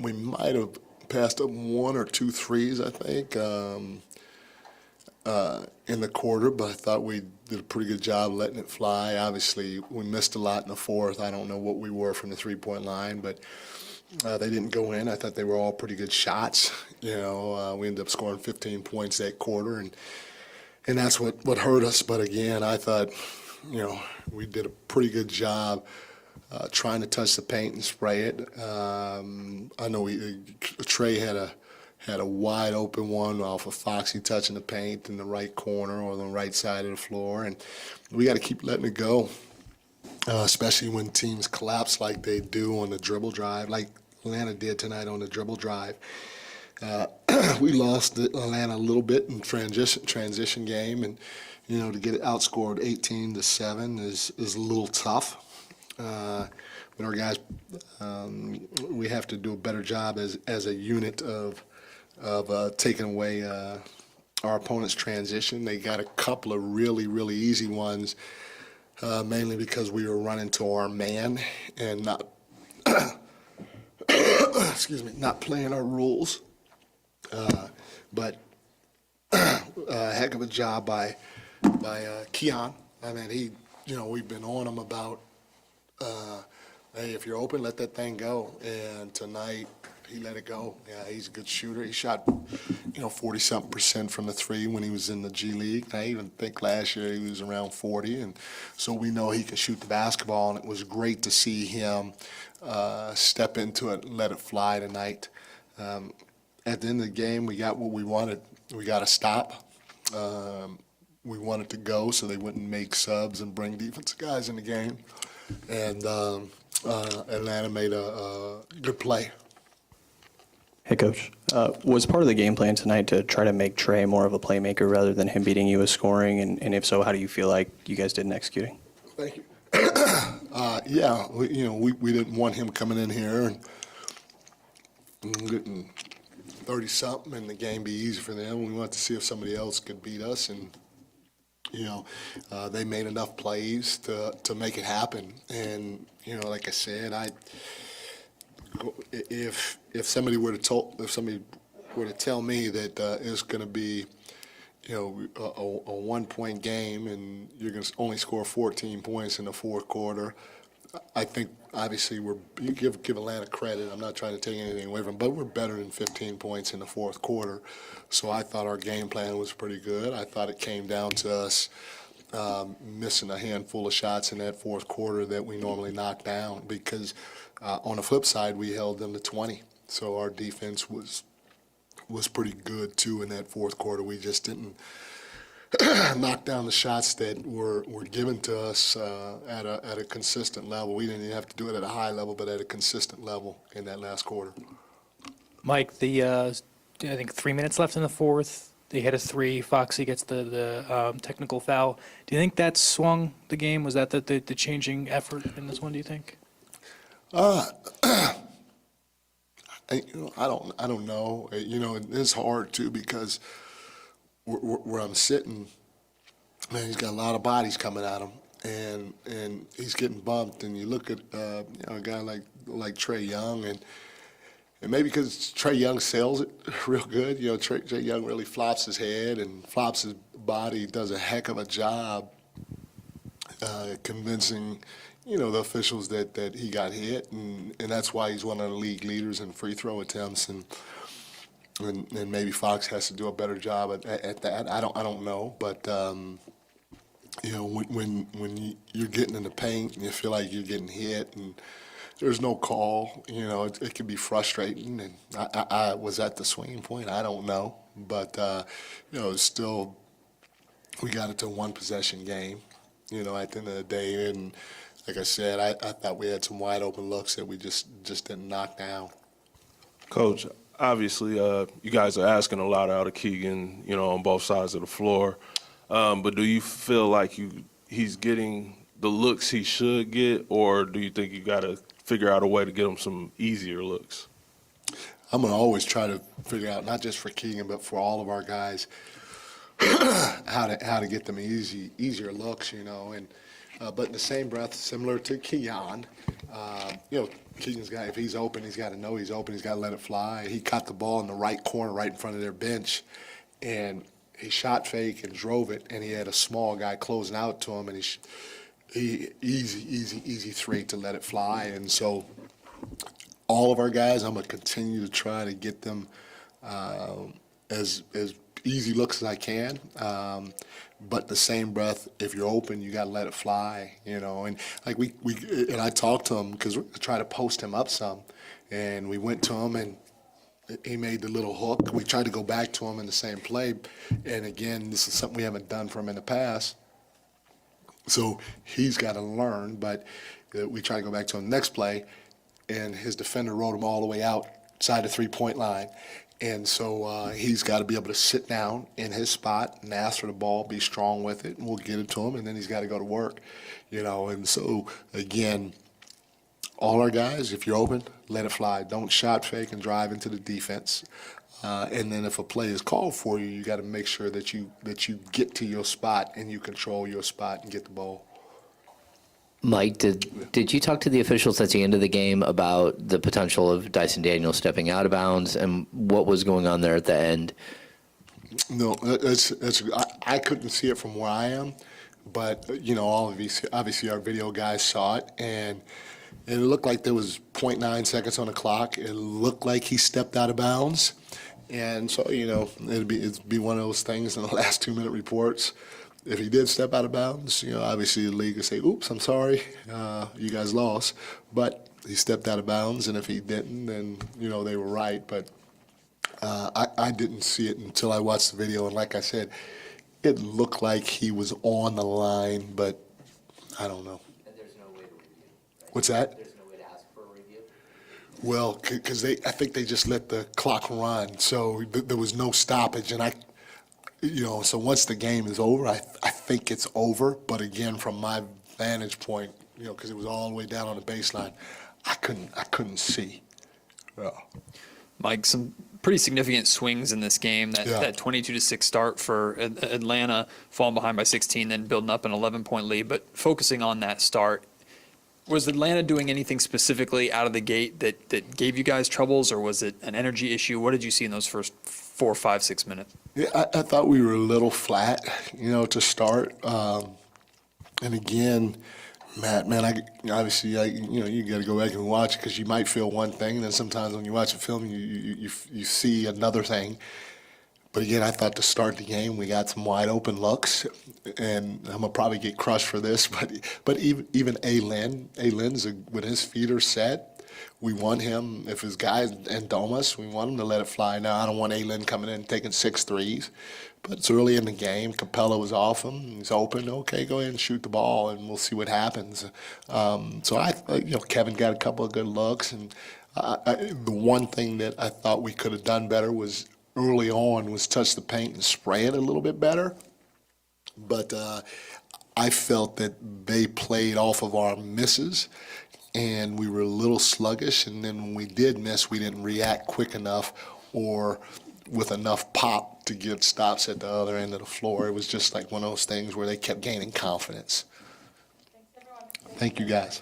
we might have passed up one or two threes, I think, in the quarter, but I thought we did a pretty good job letting it fly. Obviously, we missed a lot in the fourth. I don't know what we were from the three-point line, but they didn't go in. I thought they were all pretty good shots. We ended up scoring 15 points that quarter, and that's what hurt us. But again, I thought, we did a pretty good job trying to touch the paint and spray it. I know Trey had a wide open one off of Foxy touching the paint in the right corner or the right side of the floor, and we got to keep letting it go, especially when teams collapse like they do on the dribble drive, like Atlanta did tonight on the dribble drive. We lost Atlanta a little bit in transition game, and to get it outscored 18-7 is a little tough. But our guys, we have to do a better job as a unit of taking away our opponent's transition. They got a couple of really, really easy ones, mainly because we were running to our man and not, not playing our rules. But a heck of a job by Keon. I mean, we've been on him about, hey, if you're open, let that thing go. And tonight, he let it go. Yeah, he's a good shooter. He shot, 40-something% from the three when he was in the G League. I even think last year he was around 40, and so we know he can shoot the basketball. And it was great to see him step into it and let it fly tonight. At the end of the game, we got what we wanted. We got a stop. We wanted to go so they wouldn't make subs and bring defensive guys in the game. And Atlanta made a good play. Hey, Coach. Was part of the game plan tonight to try to make Trey more of a playmaker rather than him beating you with scoring? And if so, how do you feel like you guys did in executing? Thank you. Yeah, we didn't want him coming in here and getting 30-something and the game be easy for them. We wanted to see if somebody else could beat us, and they made enough plays to make it happen. And like I said, if somebody were to tell me that it's going to be a 1-point game and you're going to only score 14 points in the fourth quarter, I think obviously you give Atlanta credit. I'm not trying to take anything away from them, but we're better than 15 points in the fourth quarter. So I thought our game plan was pretty good. I thought it came down to us missing a handful of shots in that fourth quarter that we normally knock down, because on the flip side, we held them to 20. So our defense was pretty good too in that fourth quarter. We just didn't knock down the shots that were given to us at a consistent level. We didn't even have to do it at a high level, but at a consistent level in that last quarter. Mike, I think 3 minutes left in the fourth. They hit a three. Foxy gets the technical foul. Do you think that swung the game? Was that the changing effort in this one, do you think? I don't know. It's hard too, because where I'm sitting, man, he's got a lot of bodies coming at him, and he's getting bumped. And you look at a guy like Trey Young, and maybe because Trey Young sells it real good. Trey Young really flops his head and flops his body. Does a heck of a job convincing the officials that he got hit, and that's why he's one of the league leaders in free throw attempts, and maybe Fox has to do a better job at that. I don't know, but when you're getting in the paint and you feel like you're getting hit and there's no call, it can be frustrating. And I was at the swinging point. I don't know, but still we got it to a one possession game. At the end of the day, and like I said, I thought we had some wide open looks that we just didn't knock down. Coach, obviously, you guys are asking a lot out of Keegan, on both sides of the floor. But do you feel like he's getting the looks he should get, or do you think you got to figure out a way to get him some easier looks? I'm going to always try to figure out, not just for Keegan, but for all of our guys, how to get them easier looks, and but in the same breath, similar to Keon, Keegan's got, if he's open, he's got to know he's open. He's got to let it fly. He caught the ball in the right corner, right in front of their bench, and he shot fake and drove it. And he had a small guy closing out to him, and he easy three to let it fly. And so, all of our guys, I'm gonna continue to try to get them as easy looks as I can. But the same breath, if you're open, you got to let it fly, you know. And like and I talked to him because we try to post him up some, and we went to him and he made the little hook. We tried to go back to him in the same play, and again, this is something we haven't done for him in the past. So he's got to learn. But we try to go back to him next play, and his defender rode him all the way outside the 3-point line. And so he's got to be able to sit down in his spot and ask for the ball, be strong with it, and we'll get it to him, and then he's got to go to work, you know. And so, again, all our guys, if you're open, let it fly. Don't shot fake and drive into the defense. And then if a play is called for you, you got to make sure that you get to your spot and you control your spot and get the ball. Mike, did you talk to the officials at the end of the game about the potential of Dyson Daniels stepping out of bounds and what was going on there at the end? No, I couldn't see it from where I am, but you know, all of you, obviously our video guys saw it, and it looked like there was 0.9 seconds on the clock. It looked like he stepped out of bounds, and so you know, it'd be one of those things in the last 2-minute reports. If he did step out of bounds, you know, obviously the league would say, "Oops, I'm sorry, you guys lost." But he stepped out of bounds, and if he didn't, then you know they were right. But I didn't see it until I watched the video, and like I said, it looked like he was on the line, but I don't know. And there's no way to review. Right? What's that? There's no way to ask for a review. Well, because I think they just let the clock run, so there was no stoppage, and you know, so once the game is over, I think it's over. But again, from my vantage point, you know, because it was all the way down on the baseline, I couldn't see. Yeah. Mike, some pretty significant swings in this game. That 22-6 start for Atlanta, falling behind by 16, then building up an 11-point lead. But focusing on that start, was Atlanta doing anything specifically out of the gate that gave you guys troubles, or was it an energy issue? What did you see in those first 4, 5, 6 minutes? Yeah, I thought we were a little flat, you know, to start. And again, Matt, man, obviously, you know, you got to go back and watch it because you might feel one thing, and then sometimes when you watch a film, you see another thing. But again, I thought to start the game, we got some wide open looks, and I'm gonna probably get crushed for this, but even Len's when his feet are set, we want him, if his guys and Domas, we want him to let it fly. Now, I don't want Len coming in and taking 6 threes, but it's early in the game. Capella was off him. He's open. Okay, go ahead and shoot the ball, and we'll see what happens. So, you know, Kevin got a couple of good looks, and the one thing that I thought we could have done better was early on was touch the paint and spray it a little bit better. But I felt that they played off of our misses, and we were a little sluggish, and then when we did miss, we didn't react quick enough or with enough pop to get stops at the other end of the floor. It was just like one of those things where they kept gaining confidence. Thank you, guys.